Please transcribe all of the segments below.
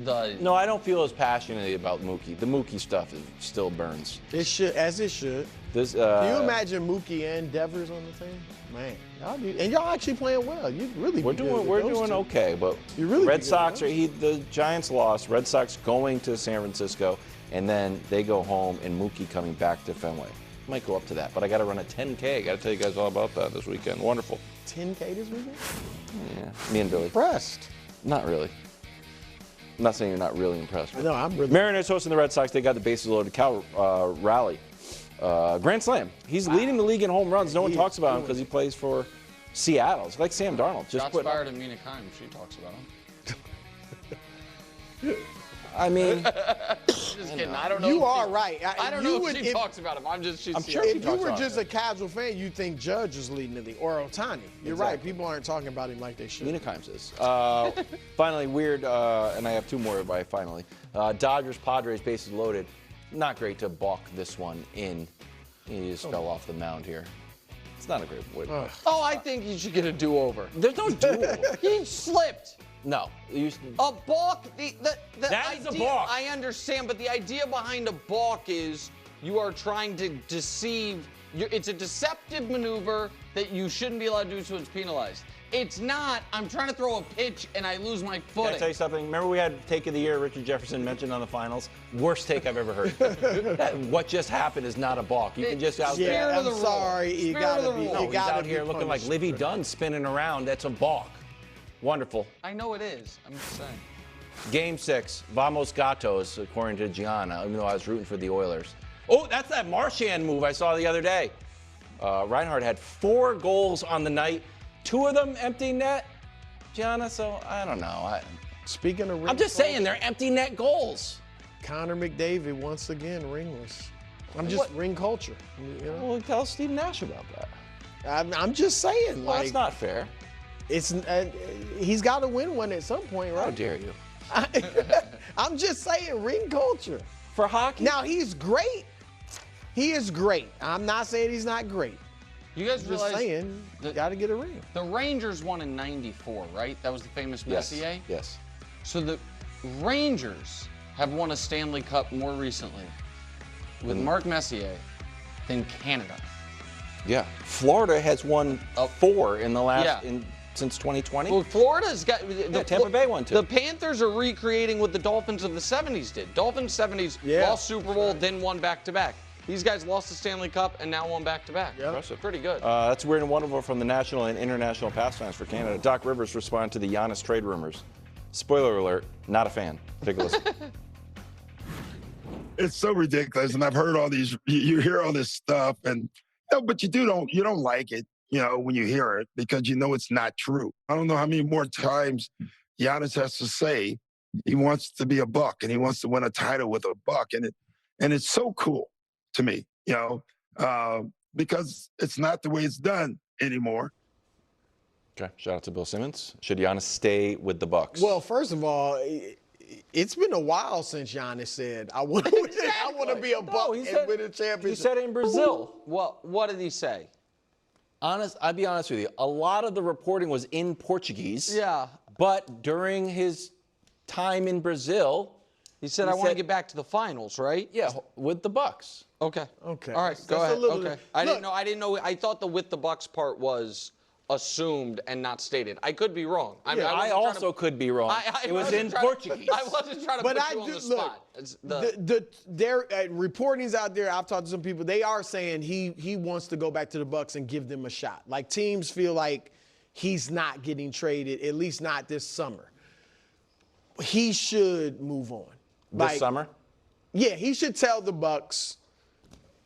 No, I don't feel as passionately about Mookie. The Mookie stuff still burns. It should, as it should. This, Can you imagine Mookie and Devers on the team? Man, y'all actually playing well. You really we're doing okay, but you really Red Sox the Giants lost. Red Sox going to San Francisco, and then they go home, and Mookie coming back to Fenway. Might go up to that, but I got to run a 10K. I got to tell you guys all about that this weekend. Wonderful. 10K this weekend? Yeah, me and Billy. Impressed? Not really. I'm not saying you're not really impressed. No, I'm really. Mariners hosting the Red Sox. They got the bases loaded. Cal rally. Grand slam. He's leading the league in home runs. No one talks about him because he plays for Seattle. It's like Sam Darnold. Shots fired at Mina Kimes. She talks about him. I mean, just kidding. I don't know. You are right. I don't know if she talks about him. I'm sure if you were just a casual fan, you'd think Judge is leading the league or Ohtani. You're right. People aren't talking about him like they should. Mina Kimes is. Finally, weird, and I have two more by finally. Dodgers, Padres, bases loaded. Not great to balk this one in. He just fell off the mound here. It's not a great way to play. Oh, I think he should get a do-over. There's no do-over. He slipped. No. A balk, that is a balk. I understand, but the idea behind a balk is you are trying to deceive. It's a deceptive maneuver that you shouldn't be allowed to do, so it's penalized. It's not, I'm trying to throw a pitch and I lose my footing. Can I tell you something? Remember we had take of the year, Richard Jefferson mentioned on the finals? Worst take I've ever heard. What just happened is not a balk. You can just out there. Yeah, I'm sorry. You gotta be. No, he's out here looking like Livy Dunn spinning around. That's a balk. Wonderful. I know it is. I'm just saying. Game 6, Vamos Gatos, according to Gianna, even though I was rooting for the Oilers. Oh, that's that Marchand move I saw the other day. Reinhardt had 4 goals on the night, 2 of them empty net, Gianna, so I don't know. Speaking of ring I'm just saying, they're empty net goals. Connor McDavid, once again, ringless. Ring culture. You know? Well, tell Steve Nash about that. I'm just saying. Well, that's not fair. He's got to win one at some point, right? How dare you? I'm just saying, ring culture. For hockey? Now, he's great. He is great. I'm not saying he's not great. You guys realize? Just saying, got to get a ring. The Rangers won in '94, right? That was the famous Messier? Yes. So the Rangers have won a Stanley Cup more recently with Mark Messier than Canada. Yeah. Florida has won 4 in the last since 2020. Well, Florida's got Tampa Bay won 2. The Panthers are recreating what the Dolphins of the 70s did. Dolphins 70s lost Super Bowl, then won back-to-back. These guys lost the Stanley Cup and now won back-to-back. Yeah. Impressive. Pretty good. That's weird and wonderful from the national and international pastimes for Canada. Doc Rivers responded to the Giannis trade rumors. Spoiler alert, not a fan. Take a listen. It's so ridiculous, and I've heard all these. You hear all this stuff, and but you don't like it, when you hear it because you know it's not true. I don't know how many more times Giannis has to say he wants to be a Buck and he wants to win a title with a Buck, and it's so cool to me, because it's not the way it's done anymore. Okay, shout out to Bill Simmons. Should Giannis stay with the Bucks? Well, first of all, it's been a while since Giannis said, I want to be a Buck and win a championship. He said it in Brazil. Well, what did he say? I'll be honest with you. A lot of the reporting was in Portuguese. Yeah. But during his time in Brazil, he said, I want to get back to the finals, right? Yeah, with the Bucks. Okay. All right, go ahead. Okay. I didn't know. I thought the with the Bucks part was assumed and not stated. I could be wrong. I also could be wrong. It was in Portuguese. I wasn't trying to put you on the spot. Their reporting's out there. I've talked to some people. They are saying he wants to go back to the Bucks and give them a shot. Like teams feel like he's not getting traded, at least not this summer. He should move on. This summer? Yeah, he should tell the Bucks,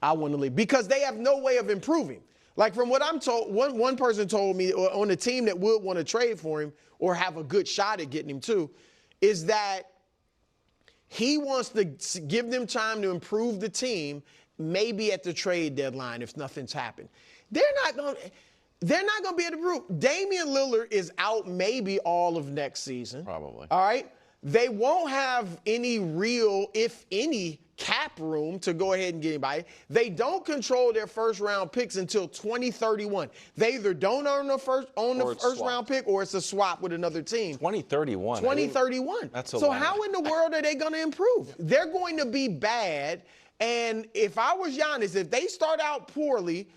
I want to leave, because they have no way of improving. Like from what I'm told, one person told me on a team that would want to trade for him or have a good shot at getting him too, is that he wants to give them time to improve the team, maybe at the trade deadline if nothing's happened. They're not going to be able to improve. Damian Lillard is out maybe all of next season. Probably. All right? They won't have any real, if any, cap room to go ahead and get anybody. They don't control their first-round picks until 2031. They either don't own the first-round pick or it's a swap with another team. 2031. 2031. That's a so lot. how in the world are they going to improve? They're going to be bad. And if I was Giannis, if they start out poorly,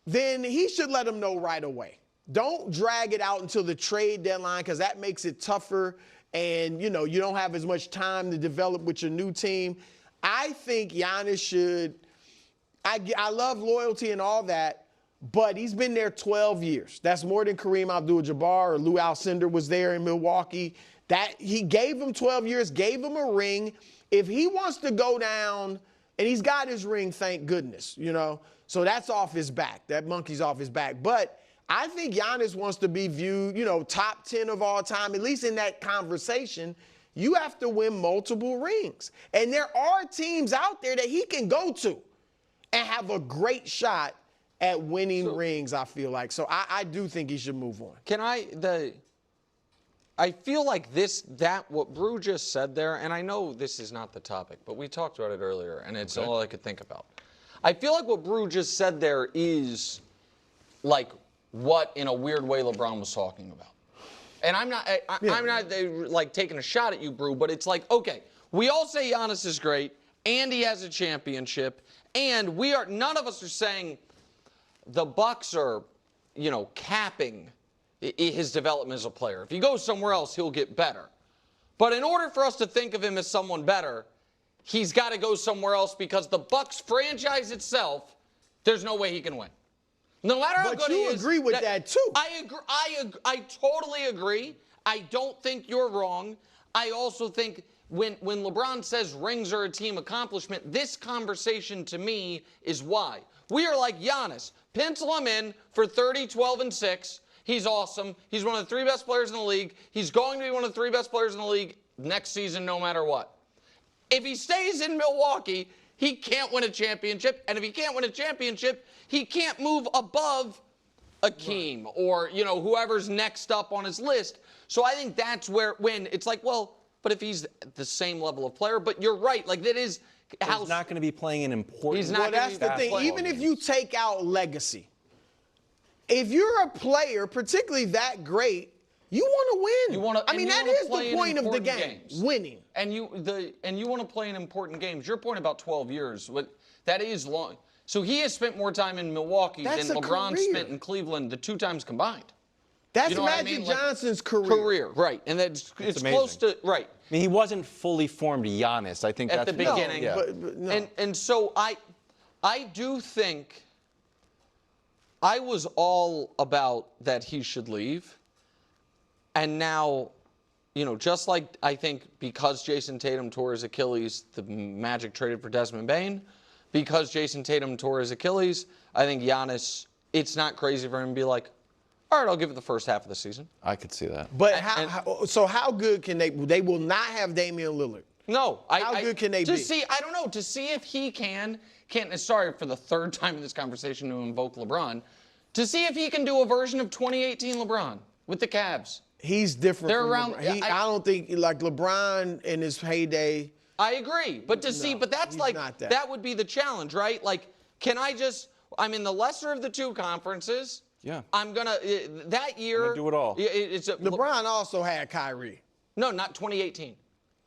then he should let them know right away. Don't drag it out until the trade deadline because that makes it tougher. And, you know, you don't have as much time to develop with your new team. I think Giannis should – I love loyalty and all that, but he's been there 12 years. That's more than Kareem Abdul-Jabbar or Lou Alcindor was there in Milwaukee. That he gave him 12 years, gave him a ring. If he wants to go down – and he's got his ring, thank goodness, you know. So that's off his back. That monkey's off his back. But I think Giannis wants to be viewed, you know, top 10 of all time, at least in that conversation. You have to win multiple rings. And there are teams out there that he can go to and have a great shot at winning rings, I feel like. So I do think he should move on. I feel like what Brew just said there, and I know this is not the topic, but we talked about it earlier, and it's all I could think about. I feel like what Brew just said there is like what, in a weird way, LeBron was talking about. And I'm not like taking a shot at you, Brew, but it's like, okay, we all say Giannis is great, and he has a championship, and none of us are saying the Bucks are, you know, capping his development as a player. If he goes somewhere else, he'll get better. But in order for us to think of him as someone better, he's got to go somewhere else because the Bucks franchise itself, there's no way he can win. No matter how good he is. But you agree with that too. I agree. I totally agree. I don't think you're wrong. I also think when LeBron says rings are a team accomplishment, this conversation to me is why. We are like Giannis. Pencil him in for 30, 12, and 6. He's awesome. He's one of the 3 best players in the league. He's going to be one of the 3 best players in the league next season no matter what. If he stays in Milwaukee, he can't win a championship. And if he can't win a championship, he can't move above Akeem or, you know, whoever's next up on his list. So I think that's when it's like, well, but if he's the same level of player, but you're right. Like that is how he's not going to be playing an important. He's not. Well, that's the thing. Even if you take out legacy, if you're a player, particularly that great, you want to win. I mean, that is the point of the game, winning. And you want to play in important games. Your point about 12 years, that is long. So he has spent more time in Milwaukee than LeBron spent in Cleveland the 2 times combined. That's you know Magic Johnson's career. Right. And it's close to, right. I mean, he wasn't fully formed Giannis. I think at that's the beginning. Yeah. But no. And so I do think I was all about that he should leave. And now, you know, just like I think because Jason Tatum tore his Achilles, the Magic traded for Desmond Bane. Because Jason Tatum tore his Achilles, I think Giannis, it's not crazy for him to be like, all right, I'll give it the first half of the season. I could see that. But how good can they? They will not have Damian Lillard. No. How good can they be? I don't know. To see if he can, sorry for the 3rd time in this conversation to invoke LeBron, to see if he can do a version of 2018 LeBron with the Cavs. He's different. They're around. I don't think like LeBron in his heyday. I agree, but that's like that would be the challenge, right? Like, I'm in the lesser of the 2 conferences. Yeah. I'm gonna that year. I'm gonna do it all. LeBron also had Kyrie. No, not 2018.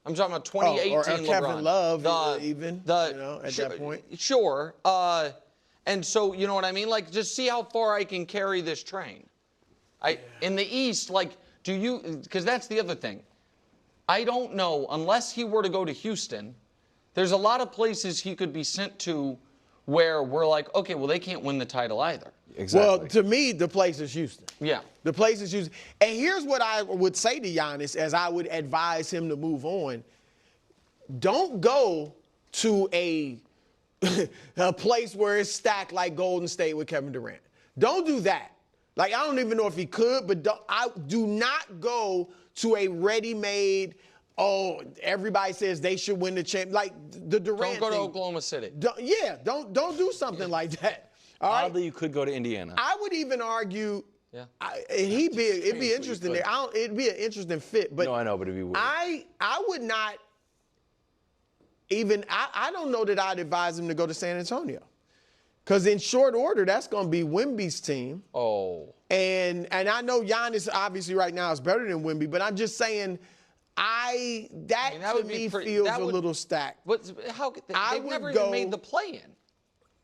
I'm talking about 2018 or LeBron. Kevin Love, at that point. Sure. And so you know what I mean? Like, just see how far I can carry this train. In the East, like, because that's the other thing. I don't know, unless he were to go to Houston, there's a lot of places he could be sent to where we're like, okay, well, they can't win the title either. Exactly. Well, to me, the place is Houston. Yeah. The place is Houston. And here's what I would say to Giannis as I would advise him to move on. Don't go to a place where it's stacked like Golden State with Kevin Durant. Don't do that. Like, I don't even know if he could, but do not go to a ready-made, everybody says they should win the champ. Like the Durant Don't go to thing. Oklahoma City. Don't do something like that. All right? Oddly, you could go to Indiana. I would even argue, it'd be interesting there. It'd be an interesting fit. But no, I know, but it'd be weird. I would not I don't know that I'd advise him to go to San Antonio. Because in short order, that's going to be Wemby's team. Oh. And I know Giannis obviously right now is better than Wemby, but I'm just saying that to me feels a little stacked. They've never even made the play-in.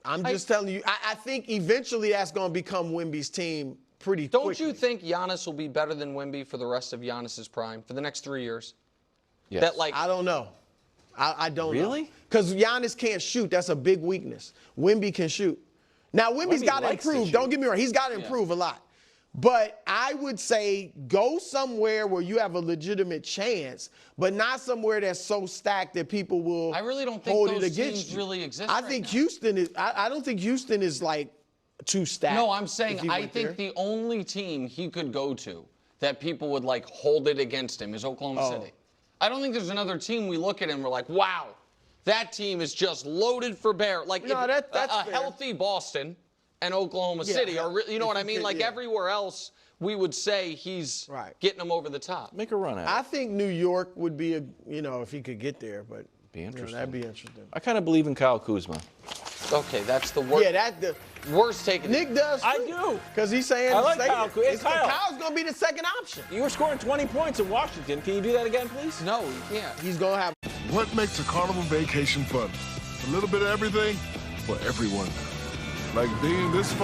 I'm just telling you, I think eventually that's going to become Wemby's team pretty quickly. Don't you think Giannis will be better than Wemby for the rest of Giannis's prime for the next 3 years? Yes. I don't know. I don't know. Really? Because Giannis can't shoot. That's a big weakness. Wemby can shoot. Now, Wemby's got to improve. Don't get me wrong. He's got to improve a lot. But I would say go somewhere where you have a legitimate chance, but not somewhere that's so stacked that people will I really don't think hold those it against teams you. really exist I right think now. Houston is. I don't think Houston is like too stacked. No, I'm saying I think there. the only team he could go to that people would like hold it against him is Oklahoma City. I don't think there's another team we look at and we're like, wow, that team is just loaded for bear. Like No, that's a fair. healthy Boston and Oklahoma City are, you know what I mean? Like everywhere else, we would say he's getting them over the top. Make a run at it. I think New York would be if he could get there, but Be interesting. that'd be interesting. I kind of believe in Kyle Kuzma. Okay, that's the worst. Yeah, the worst take. Nick does. I do. Because he's saying I like Kyle Kuzma. Kyle's going to be the second option. You were scoring 20 points in Washington. Can you do that again, please? No, you can't. He's going to have. What makes a carnival vacation fun? A little bit of everything for everyone. Like being this far.